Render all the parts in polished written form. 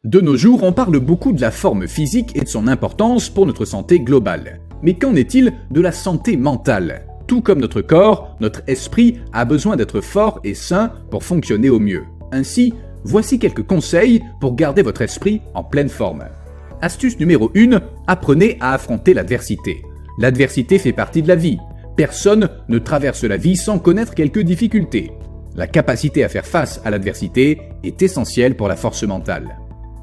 De nos jours, on parle beaucoup de la forme physique et de son importance pour notre santé globale. Mais qu'en est-il de la santé mentale ? Tout comme notre corps, notre esprit a besoin d'être fort et sain pour fonctionner au mieux. Ainsi, voici quelques conseils pour garder votre esprit en pleine forme. Astuce numéro 1, apprenez à affronter l'adversité. L'adversité fait partie de la vie. Personne ne traverse la vie sans connaître quelques difficultés. La capacité à faire face à l'adversité est essentielle pour la force mentale.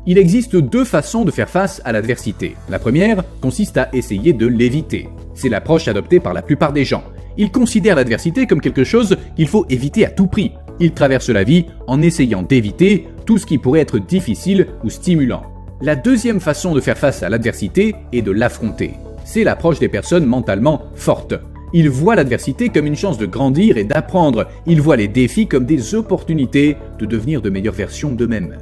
Il existe deux façons de faire face à l'adversité. La première consiste à essayer de l'éviter. C'est l'approche adoptée par la plupart des gens. Ils considèrent l'adversité comme quelque chose qu'il faut éviter à tout prix. Ils traversent la vie en essayant d'éviter tout ce qui pourrait être difficile ou stimulant. La deuxième façon de faire face à l'adversité est de l'affronter. C'est l'approche des personnes mentalement fortes. Ils voient l'adversité comme une chance de grandir et d'apprendre. Ils voient les défis comme des opportunités de devenir de meilleures versions d'eux-mêmes.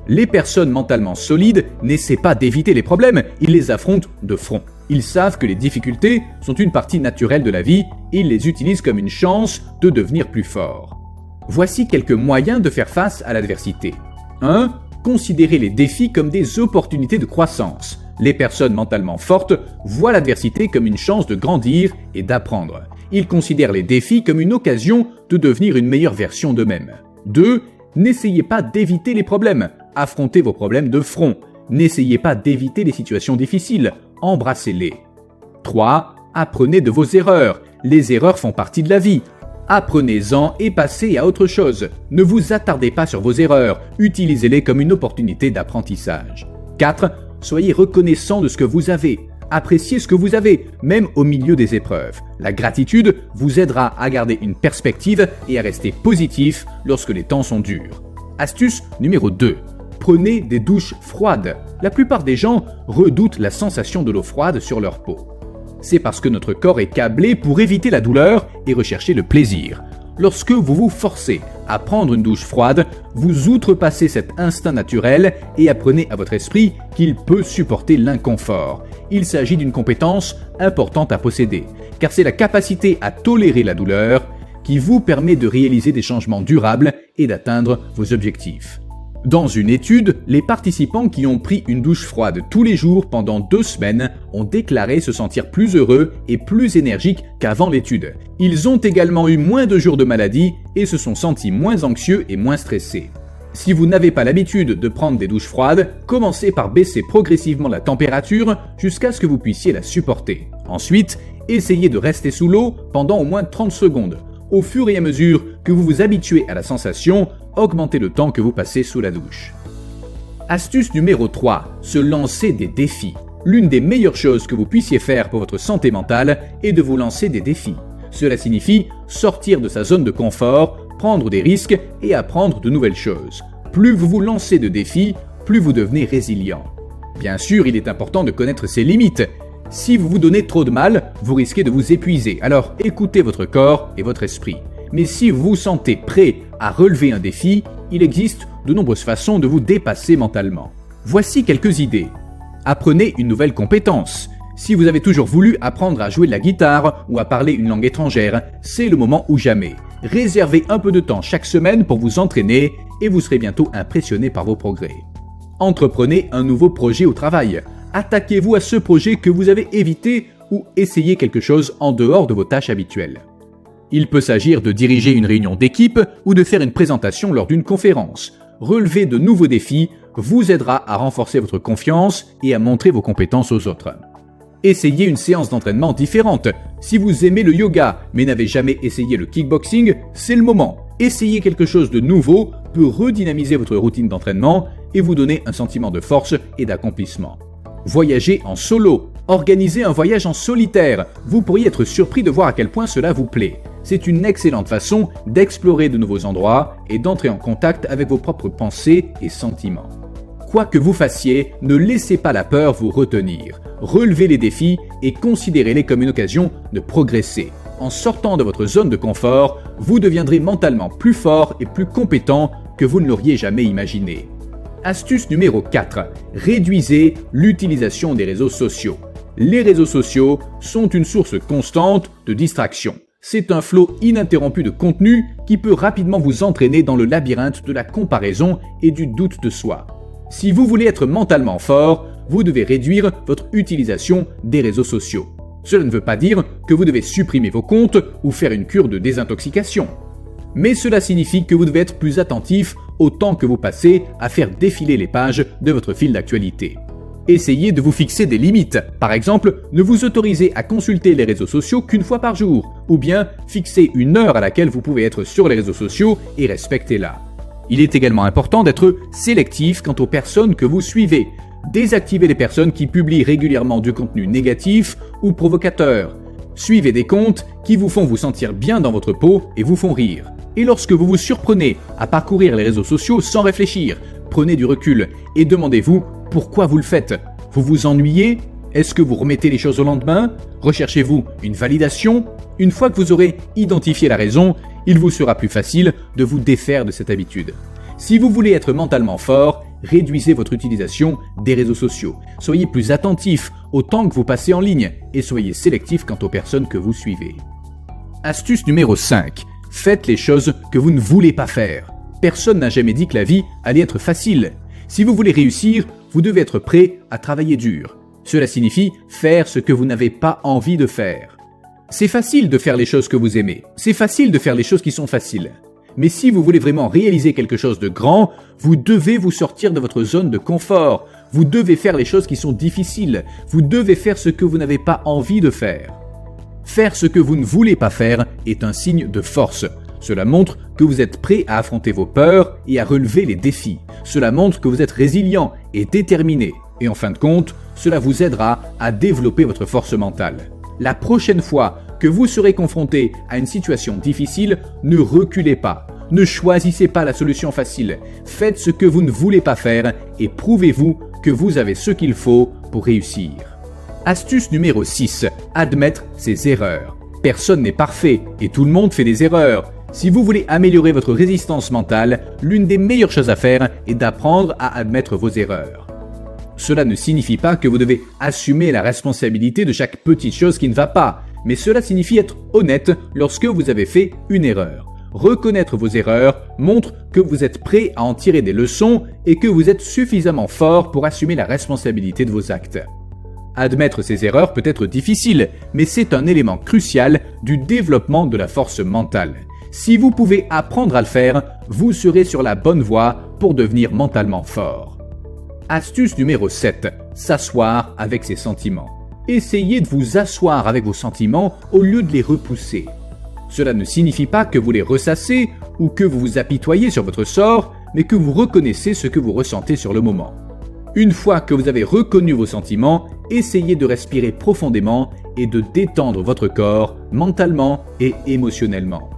Les personnes mentalement solides n'essaient pas d'éviter les problèmes, ils les affrontent de front. Ils savent que les difficultés sont une partie naturelle de la vie et ils les utilisent comme une chance de devenir plus forts. Voici quelques moyens de faire face à l'adversité. 1. Considérez les défis comme des opportunités de croissance. Les personnes mentalement fortes voient l'adversité comme une chance de grandir et d'apprendre. Ils considèrent les défis comme une occasion de devenir une meilleure version d'eux-mêmes. 2. N'essayez pas d'éviter les problèmes. Affrontez vos problèmes de front. N'essayez pas d'éviter les situations difficiles. Embrassez-les. 3. Apprenez de vos erreurs. Les erreurs font partie de la vie. Apprenez-en et passez à autre chose. Ne vous attardez pas sur vos erreurs. Utilisez-les comme une opportunité d'apprentissage. 4. Soyez reconnaissant de ce que vous avez. Appréciez ce que vous avez, même au milieu des épreuves. La gratitude vous aidera à garder une perspective et à rester positif lorsque les temps sont durs. Astuce numéro 2. Prenez des douches froides. La plupart des gens redoutent la sensation de l'eau froide sur leur peau. C'est parce que notre corps est câblé pour éviter la douleur et rechercher le plaisir. Lorsque vous vous forcez à prendre une douche froide, vous outrepassez cet instinct naturel et apprenez à votre esprit qu'il peut supporter l'inconfort. Il s'agit d'une compétence importante à posséder, car c'est la capacité à tolérer la douleur qui vous permet de réaliser des changements durables et d'atteindre vos objectifs. Dans une étude, les participants qui ont pris une douche froide tous les jours pendant 2 semaines ont déclaré se sentir plus heureux et plus énergiques qu'avant l'étude. Ils ont également eu moins de jours de maladie et se sont sentis moins anxieux et moins stressés. Si vous n'avez pas l'habitude de prendre des douches froides, commencez par baisser progressivement la température jusqu'à ce que vous puissiez la supporter. Ensuite, essayez de rester sous l'eau pendant au moins 30 secondes. Au fur et à mesure que vous vous habituez à la sensation, augmentez le temps que vous passez sous la douche. Astuce numéro 3. Se lancer des défis. L'une des meilleures choses que vous puissiez faire pour votre santé mentale est de vous lancer des défis. Cela signifie sortir de sa zone de confort, prendre des risques et apprendre de nouvelles choses. Plus vous vous lancez de défis, plus vous devenez résilient. Bien sûr, il est important de connaître ses limites. Si vous vous donnez trop de mal, vous risquez de vous épuiser, alors écoutez votre corps et votre esprit. Mais si vous vous sentez prêt à relever un défi, il existe de nombreuses façons de vous dépasser mentalement. Voici quelques idées. Apprenez une nouvelle compétence. Si vous avez toujours voulu apprendre à jouer de la guitare ou à parler une langue étrangère, c'est le moment ou jamais. Réservez un peu de temps chaque semaine pour vous entraîner et vous serez bientôt impressionné par vos progrès. Entreprenez un nouveau projet au travail. Attaquez-vous à ce projet que vous avez évité ou essayez quelque chose en dehors de vos tâches habituelles. Il peut s'agir de diriger une réunion d'équipe ou de faire une présentation lors d'une conférence. Relever de nouveaux défis vous aidera à renforcer votre confiance et à montrer vos compétences aux autres. Essayez une séance d'entraînement différente. Si vous aimez le yoga mais n'avez jamais essayé le kickboxing, c'est le moment. Essayez quelque chose de nouveau peut redynamiser votre routine d'entraînement et vous donner un sentiment de force et d'accomplissement. Voyagez en solo. Organisez un voyage en solitaire. Vous pourriez être surpris de voir à quel point cela vous plaît. C'est une excellente façon d'explorer de nouveaux endroits et d'entrer en contact avec vos propres pensées et sentiments. Quoi que vous fassiez, ne laissez pas la peur vous retenir. Relevez les défis et considérez-les comme une occasion de progresser. En sortant de votre zone de confort, vous deviendrez mentalement plus fort et plus compétent que vous ne l'auriez jamais imaginé. Astuce numéro 4. Réduisez l'utilisation des réseaux sociaux. Les réseaux sociaux sont une source constante de distraction. C'est un flot ininterrompu de contenu qui peut rapidement vous entraîner dans le labyrinthe de la comparaison et du doute de soi. Si vous voulez être mentalement fort, vous devez réduire votre utilisation des réseaux sociaux. Cela ne veut pas dire que vous devez supprimer vos comptes ou faire une cure de désintoxication. Mais cela signifie que vous devez être plus attentif au temps que vous passez à faire défiler les pages de votre fil d'actualité. Essayez de vous fixer des limites. Par exemple, ne vous autorisez à consulter les réseaux sociaux qu'une fois par jour, ou bien fixez une heure à laquelle vous pouvez être sur les réseaux sociaux et respectez-la. Il est également important d'être sélectif quant aux personnes que vous suivez. Désactivez les personnes qui publient régulièrement du contenu négatif ou provocateur. Suivez des comptes qui vous font vous sentir bien dans votre peau et vous font rire. Et lorsque vous vous surprenez à parcourir les réseaux sociaux sans réfléchir, prenez du recul et demandez-vous pourquoi vous le faites. Vous vous ennuyez? Est-ce que vous remettez les choses au lendemain? Recherchez-vous une validation? Une fois que vous aurez identifié la raison, il vous sera plus facile de vous défaire de cette habitude. Si vous voulez être mentalement fort, réduisez votre utilisation des réseaux sociaux. Soyez plus attentif au temps que vous passez en ligne et soyez sélectif quant aux personnes que vous suivez. Astuce numéro 5. Faites les choses que vous ne voulez pas faire. Personne n'a jamais dit que la vie allait être facile. Si vous voulez réussir, vous devez être prêt à travailler dur. Cela signifie faire ce que vous n'avez pas envie de faire. C'est facile de faire les choses que vous aimez. C'est facile de faire les choses qui sont faciles. Mais si vous voulez vraiment réaliser quelque chose de grand, vous devez vous sortir de votre zone de confort. Vous devez faire les choses qui sont difficiles. Vous devez faire ce que vous n'avez pas envie de faire. Faire ce que vous ne voulez pas faire est un signe de force. Cela montre que vous êtes prêt à affronter vos peurs et à relever les défis. Cela montre que vous êtes résilient et déterminé. Et en fin de compte, cela vous aidera à développer votre force mentale. La prochaine fois que vous serez confronté à une situation difficile, ne reculez pas. Ne choisissez pas la solution facile. Faites ce que vous ne voulez pas faire et prouvez-vous que vous avez ce qu'il faut pour réussir. Astuce numéro 6. Admettre ses erreurs. Personne n'est parfait et tout le monde fait des erreurs. Si vous voulez améliorer votre résistance mentale, l'une des meilleures choses à faire est d'apprendre à admettre vos erreurs. Cela ne signifie pas que vous devez assumer la responsabilité de chaque petite chose qui ne va pas, mais cela signifie être honnête lorsque vous avez fait une erreur. Reconnaître vos erreurs montre que vous êtes prêt à en tirer des leçons et que vous êtes suffisamment fort pour assumer la responsabilité de vos actes. Admettre ses erreurs peut être difficile, mais c'est un élément crucial du développement de la force mentale. Si vous pouvez apprendre à le faire, vous serez sur la bonne voie pour devenir mentalement fort. Astuce numéro 7. S'asseoir avec ses sentiments. Essayez de vous asseoir avec vos sentiments au lieu de les repousser. Cela ne signifie pas que vous les ressassez ou que vous vous apitoyez sur votre sort, mais que vous reconnaissez ce que vous ressentez sur le moment. Une fois que vous avez reconnu vos sentiments, essayez de respirer profondément et de détendre votre corps mentalement et émotionnellement.